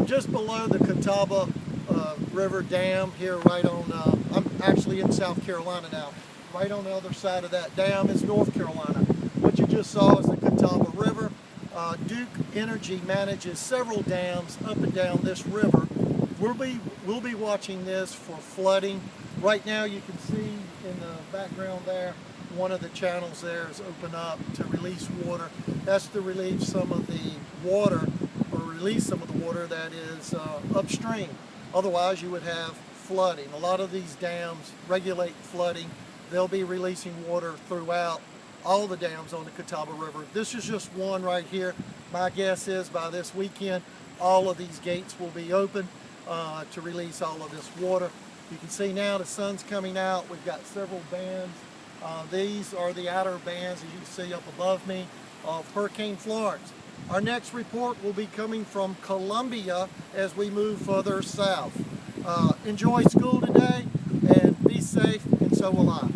just below the Catawba River Dam here, right on, I'm actually in South Carolina now. Right on the other side of that dam is North Carolina. What you just saw is the Catawba River. Duke Energy manages several dams up and down this river. We'll be watching this for flooding. Right now you can see in the background there, one of the channels there is open up to release water. That's to relieve some of the water, or release some of the water that is upstream. Otherwise you would have flooding. A lot of these dams regulate flooding. They'll be releasing water throughout all the dams on the Catawba River. This is just one right here. My guess is by this weekend all of these gates will be open to release all of this water. You can see now the sun's coming out. We've got several bands. These are the outer bands, as you can see up above me, of Hurricane Florence. Our next report will be coming from Columbia as we move further south. Enjoy school today and be safe, and so will I.